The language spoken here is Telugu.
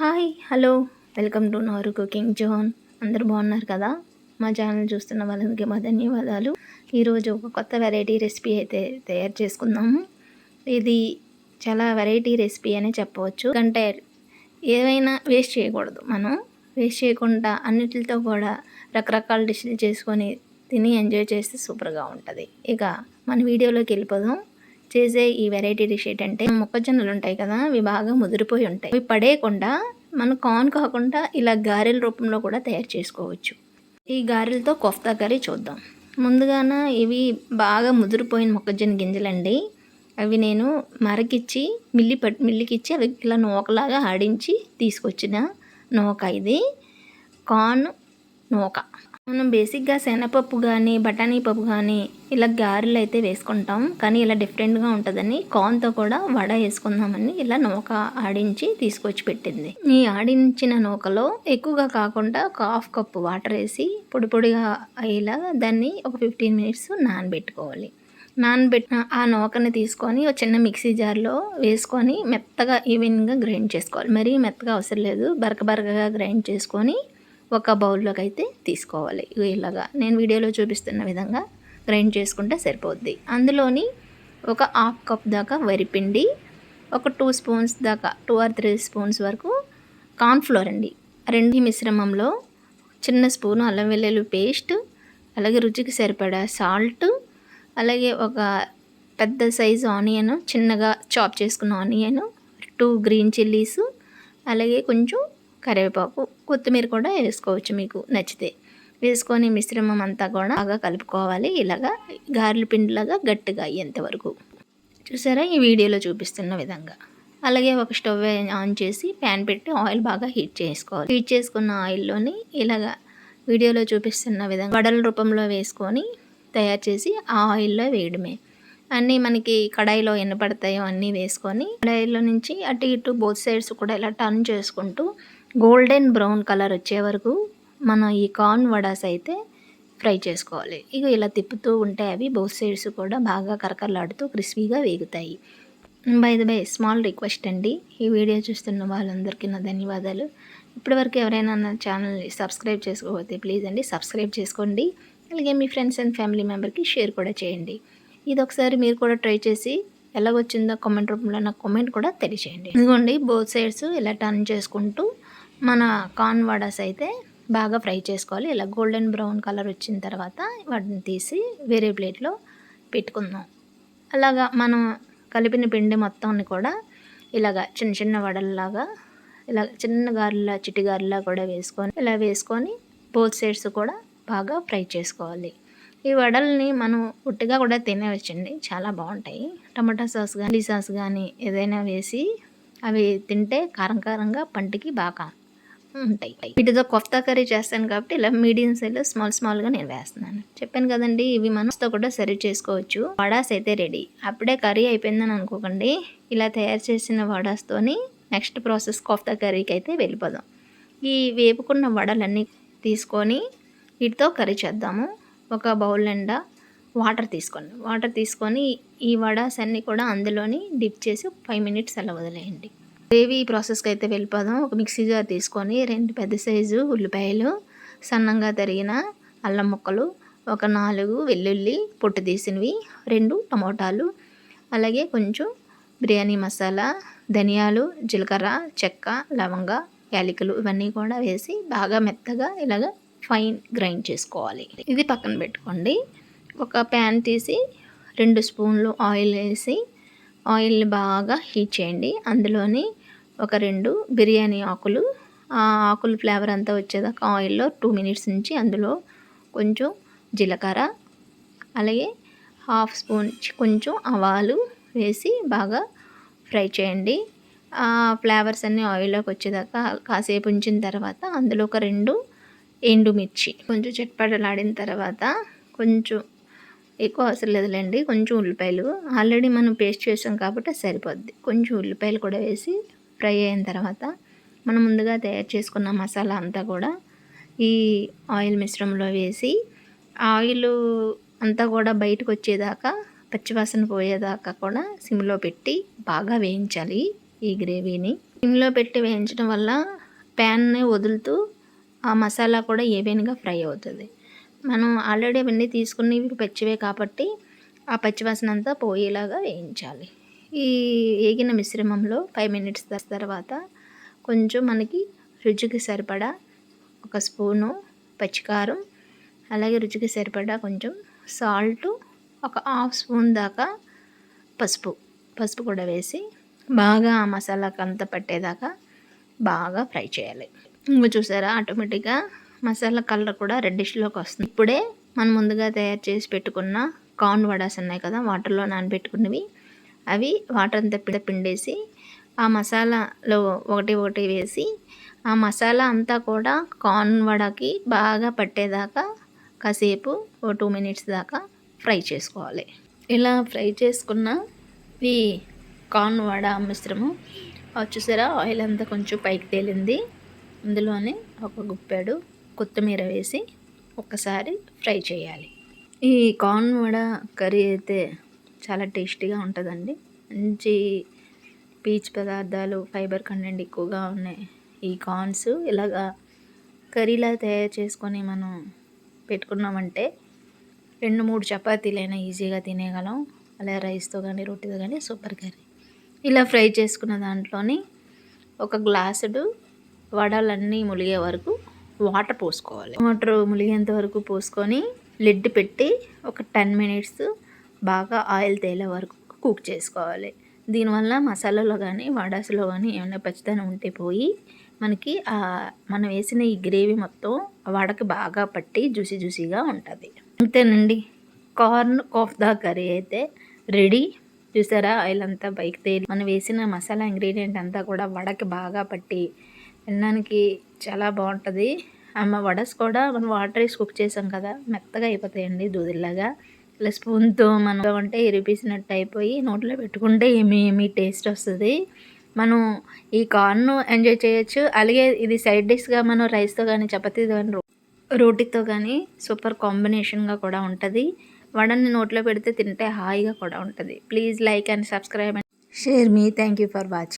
హాయ్ హలో వెల్కమ్ టు నవరు కుకింగ్ జోన్. అందరూ బాగున్నారు కదా? మా ఛానల్ చూస్తున్న వాళ్ళకి మా ధన్యవాదాలు. ఈరోజు ఒక కొత్త వెరైటీ రెసిపీ అయితే తయారు చేసుకుందాము. ఇది చాలా వెరైటీ రెసిపీ అనే చెప్పవచ్చు. ఎందుకంటే ఏవైనా వేస్ట్ చేయకూడదు. మనం వేస్ట్ చేయకుండా అన్నిటితో కూడా రకరకాల డిష్లు చేసుకొని తిని ఎంజాయ్ చేస్తే సూపర్గా ఉంటుంది. ఇక మన వీడియోలోకి వెళ్ళిపోదాం. చేసే ఈ వెరైటీ డిష్ ఏంటంటే, మొక్కజొన్నలు ఉంటాయి కదా, అవి బాగా ముదిరిపోయి ఉంటాయి. అవి పడేయకుండా మనం కార్న్ కాకుండా ఇలా గారెల రూపంలో కూడా తయారు చేసుకోవచ్చు. ఈ గారెలతో కోఫ్తా కర్రీ చూద్దాం. ముందుగాన ఇవి బాగా ముదిరిపోయిన మొక్కజొన్న గింజలండి. అవి నేను మరకిచ్చి మిల్లికిచ్చి అవి ఇలా నూకలాగా ఆడించి తీసుకొచ్చిన నూక. ఇది కార్న్ నూక. మనం బేసిక్గా శనగపప్పు కానీ బఠానీ పప్పు కానీ ఇలా గారెలు అయితే వేసుకుంటాం, కానీ ఇలా డిఫరెంట్గా ఉంటుందని కార్న్తో కూడా వడ వేసుకుందామని ఇలా నూక ఆడించి తీసుకొచ్చి పెట్టింది. ఈ ఆడించిన నూకలో ఎక్కువగా కాకుండా ఒక హాఫ్ కప్పు వాటర్ వేసి పొడి పొడిగా అయ్యేలాగా దాన్ని ఒక 15 మినిట్స్ నానబెట్టుకోవాలి. నానబెట్టిన ఆ నూకని తీసుకొని ఒక చిన్న మిక్సీ జార్లో వేసుకొని మెత్తగా ఈవెన్గా గ్రైండ్ చేసుకోవాలి. మరీ మెత్తగా అవసరం లేదు, బరకగా గ్రైండ్ చేసుకొని ఒక బౌల్లోకి అయితే తీసుకోవాలి. ఇలాగా నేను వీడియోలో చూపిస్తున్న విధంగా గ్రైండ్ చేసుకుంటే సరిపోద్ది. అందులోని ఒక హాఫ్ కప్ దాకా వరిపిండి, ఒక 2 స్పూన్స్ దాకా 2 or 3 స్పూన్స్ వరకు కార్న్ఫ్లోర్ అండి. రెండు మిశ్రమంలో చిన్న స్పూను అల్లం వెల్లుల్లి పేస్ట్, అలాగే రుచికి సరిపడా సాల్ట్, అలాగే ఒక పెద్ద సైజు ఆనియన్, చిన్నగా చాప్ చేసుకున్న ఆనియన్, 2 గ్రీన్ చిల్లీస్, అలాగే కొంచెం కరివేపాకు, కొత్తిమీర కూడా వేసుకోవచ్చు మీకు నచ్చితే. వేసుకొని మిశ్రమం అంతా కూడా బాగా కలుపుకోవాలి. ఇలాగా గారెల పిండిలాగా గట్టిగా అయ్యేంత వరకు. చూసారా ఈ వీడియోలో చూపిస్తున్న విధంగా. అలాగే ఒక స్టవ్ ఆన్ చేసి ప్యాన్ పెట్టి ఆయిల్ బాగా హీట్ చేసుకోవాలి. హీట్ చేసుకున్న ఆయిల్లోని ఇలాగా వీడియోలో చూపిస్తున్న విధంగా వడల రూపంలో వేసుకొని తయారు చేసి ఆ ఆయిల్లో వేయడమే. అన్నీ మనకి కడాయిలో ఎన్ని పడతాయో అన్నీ వేసుకొని కడాయిలో నుంచి అటు ఇటు బోత్ సైడ్స్ కూడా ఇలా టర్న్ చేసుకుంటూ గోల్డెన్ బ్రౌన్ కలర్ వచ్చే వరకు మనం ఈ కార్న్ వడాస్ అయితే ఫ్రై చేసుకోవాలి. ఇక ఇలా తిప్పుతూ ఉంటే అవి బోత్ సైడ్స్ కూడా బాగా కరకరలాడుతూ క్రిస్పీగా వేగుతాయి. By the by small request అండి, ఈ వీడియో చూస్తున్న వాళ్ళందరికీ నా ధన్యవాదాలు. ఇప్పటివరకు ఎవరైనా నా ఛానల్ని సబ్స్క్రైబ్ చేసుకోకపోతే ప్లీజ్ అండి సబ్స్క్రైబ్ చేసుకోండి. అలాగే మీ ఫ్రెండ్స్ అండ్ ఫ్యామిలీ మెంబర్కి షేర్ కూడా చేయండి. ఇది ఒకసారి మీరు కూడా ట్రై చేసి ఎలాగొచ్చిందో కామెంట్ రూపంలో నాకు కామెంట్ కూడా తెలియచేయండి. ఇదిగోండి బోత్ సైడ్స్ ఇలా టర్న్ చేసుకుంటూ మన కార్న్ వడాస్ అయితే బాగా ఫ్రై చేసుకోవాలి. ఇలా గోల్డెన్ బ్రౌన్ కలర్ వచ్చిన తర్వాత వాటిని తీసి వేరే ప్లేట్లో పెట్టుకుందాం. అలాగా మనం కలిపిన పిండి మొత్తాన్ని కూడా ఇలాగా చిన్న చిన్న వడల్లాగా ఇలా చిన్న గారెలా చిట్టి గారెలా కూడా వేసుకొని బోత్ సైడ్స్ కూడా బాగా ఫ్రై చేసుకోవాలి. ఈ వడల్ని మనం ఉట్టిగా కూడా తినేవచ్చండి, చాలా బాగుంటాయి. టమాటా సాస్ కానీ చిల్లీ సాస్ కానీ ఏదైనా వేసి అవి తింటే కారంగా పంటికి బాగా ఉంటాయి. వీటితో కోఫ్తా కర్రీ చేస్తాను కాబట్టి ఇలా మీడియం సైజులో స్మాల్గా నేను వేస్తున్నాను. చెప్పాను కదండి, ఇవి మనతో కూడా సర్వ్ చేసుకోవచ్చు. వడాస్ అయితే రెడీ. అప్పుడే కర్రీ అయిపోయిందని అనుకోకండి. ఇలా తయారు చేసిన వడాస్తోని నెక్స్ట్ ప్రాసెస్ కోఫ్తా కర్రీకి అయితే వెళ్ళిపోదాం. ఈ వేపుకున్న వడలన్నీ తీసుకొని వీటితో కర్రీ చేద్దాము. ఒక బౌల్ నిండా వాటర్ తీసుకొని ఈ వడాస్ అన్నీ కూడా అందులోని డిప్ చేసి 5 మినిట్స్ అలా వదిలేయండి. గ్రేవీ ప్రాసెస్కి అయితే వెళ్ళిపోదాం. ఒక మిక్సీ జార్ తీసుకొని 2 పెద్ద సైజు ఉల్లిపాయలు, సన్నంగా తరిగిన అల్లం ముక్కలు, ఒక 4 వెల్లుల్లి పొట్టు తీసినవి, 2 టమోటాలు, అలాగే కొంచెం బిర్యానీ మసాలా, ధనియాలు, జీలకర్ర, చెక్క, లవంగ, యాలకులు ఇవన్నీ కూడా వేసి బాగా మెత్తగా ఇలాగ ఫైన్ గ్రైండ్ చేసుకోవాలి. ఇది పక్కన పెట్టుకోండి. ఒక ప్యాన్ తీసి 2 స్పూన్లు ఆయిల్ వేసి ఆయిల్ని బాగా హీట్ చేయండి. అందులోని ఒక 2 బిర్యానీ ఆకులు, ఆ ఆకుల ఫ్లేవర్ అంతా వచ్చేదాకా ఆయిల్లో 2 మినిట్స్ నుంచి అందులో కొంచెం జీలకర్ర, అలాగే హాఫ్ స్పూన్ కొంచెం ఆవాలు వేసి బాగా ఫ్రై చేయండి. ఆ ఫ్లేవర్స్ అన్నీ ఆయిల్లోకి వచ్చేదాకా కాసేపు ఉంచిన తర్వాత అందులో ఒక 2 ఎండుమిర్చి కొంచెం చిట్పటలాడిన తర్వాత కొంచెం ఎక్కువ అవసరం లేదులేండి, కొంచెం ఉల్లిపాయలు ఆల్రెడీ మనం పేస్ట్ చేసాం కాబట్టి సరిపోద్ది. కొంచెం ఉల్లిపాయలు కూడా వేసి ఫ్రై అయిన తర్వాత మనం ముందుగా తయారు చేసుకున్న మసాలా అంతా కూడా ఈ ఆయిల్ మిశ్రమంలో వేసి ఆయిల్ అంతా కూడా బయటకు వచ్చేదాకా పచ్చివాసన పోయేదాకా కూడా సిమ్లో పెట్టి బాగా వేయించాలి ఈ గ్రేవీని. సిమ్లో పెట్టి వేయించడం వల్ల ప్యాన్ని వదులుతూ ఆ మసాలా కూడా ఈవెన్గా ఫ్రై అవుతుంది. మనం ఆల్రెడీ అవన్నీ తీసుకున్నవి పచ్చివే కాబట్టి ఆ పచ్చివాసన అంతా పోయేలాగా వేయించాలి. ఈ వేగిన మిశ్రమంలో 5 మినిట్స్ తర్వాత కొంచెం మనకి రుచికి సరిపడా ఒక స్పూను పచ్చికారం, అలాగే రుచికి సరిపడా కొంచెం సాల్టు, ఒక హాఫ్ స్పూన్ దాకా పసుపు కూడా వేసి బాగా ఆ మసాలాకి అంతా పట్టేదాకా బాగా ఫ్రై చేయాలి. ఇంకా చూసారా, ఆటోమేటిక్గా మసాలా కలర్ కూడా రెడ్డిష్లోకి వస్తుంది. ఇప్పుడే మనం ముందుగా తయారు చేసి పెట్టుకున్న కార్న్ వడాస్ ఉన్నాయి కదా, వాటర్లో నానబెట్టుకున్నవి, అవి వాటర్ అంతా పిండేసి ఆ మసాలాలో ఒకటి వేసి ఆ మసాలా అంతా కూడా కార్న్ వడకి బాగా పట్టేదాకా కాసేపు 2 మినిట్స్ దాకా ఫ్రై చేసుకోవాలి. ఇలా ఫ్రై చేసుకున్న ఈ కార్న్ వడ మిశ్రమం చూసారా, ఆయిల్ అంతా కొంచెం పైకి తేలింది. అందులోనే ఒక గుప్పెడు కొత్తిమీర వేసి ఒక్కసారి ఫ్రై చేయాలి. ఈ కార్న్ వడ కర్రీ అయితే చాలా టేస్టీగా ఉంటుందండి. మంచి పీచు పదార్థాలు, ఫైబర్ కంటెంట్ ఎక్కువగా ఉన్నాయి. ఈ కార్న్స్ ఇలాగా కర్రీలా తయారు చేసుకొని మనం పెట్టుకున్నామంటే 2-3 చపాతీలైనా ఈజీగా తినేయగలం. అలా రైస్తో కానీ రోటీతో కానీ సూపర్ కర్రీ. ఇలా ఫ్రై చేసుకున్న దాంట్లోని ఒక గ్లాసుడు వడలన్నీ ములిగే వరకు వాటర్ పోసుకోవాలి. వాటర్ ములిగేంత వరకు పోసుకొని లిడ్ పెట్టి ఒక 10 మినిట్స్ బాగా ఆయిల్ తేలే వరకు కుక్ చేసుకోవాలి. దీనివల్ల మసాలాలో కానీ వడాసులో కానీ ఏమైనా పచ్చిదనం ఉంటే పోయి మనకి మనం వేసిన ఈ గ్రేవీ మొత్తం వడకి బాగా పట్టి జ్యూసీగా ఉంటుంది. అంతేనండి, కార్న్ కోఫ్తా కర్రీ అయితే రెడీ. చూసారా, ఆయిల్ అంతా పైకి తేలి మనం వేసిన మసాలా ఇంగ్రీడియంట్ అంతా కూడా వడకి బాగా పట్టి తినడానికి చాలా బాగుంటుంది. వడస్ కూడా మనం వాటర్ వేసి కుక్ చేసాం కదా, మెత్తగా అయిపోతాయండి దూదిలాగా. ఇలా స్పూన్తో మనం అంటే ఇరిపేసినట్టు అయిపోయి నోట్లో పెట్టుకుంటే ఏమీ టేస్ట్ వస్తుంది. మనం ఈ కార్న్ ఎంజాయ్ చేయొచ్చు. అలాగే ఇది సైడ్ డిష్గా మనం రైస్తో కానీ చపాతీతో కానీ రోటీతో కానీ సూపర్ కాంబినేషన్గా కూడా ఉంటుంది. వడని నోట్లో పెడితే తింటే హాయిగా కూడా ఉంటుంది. Please like and subscribe and share me. Thank you for watching.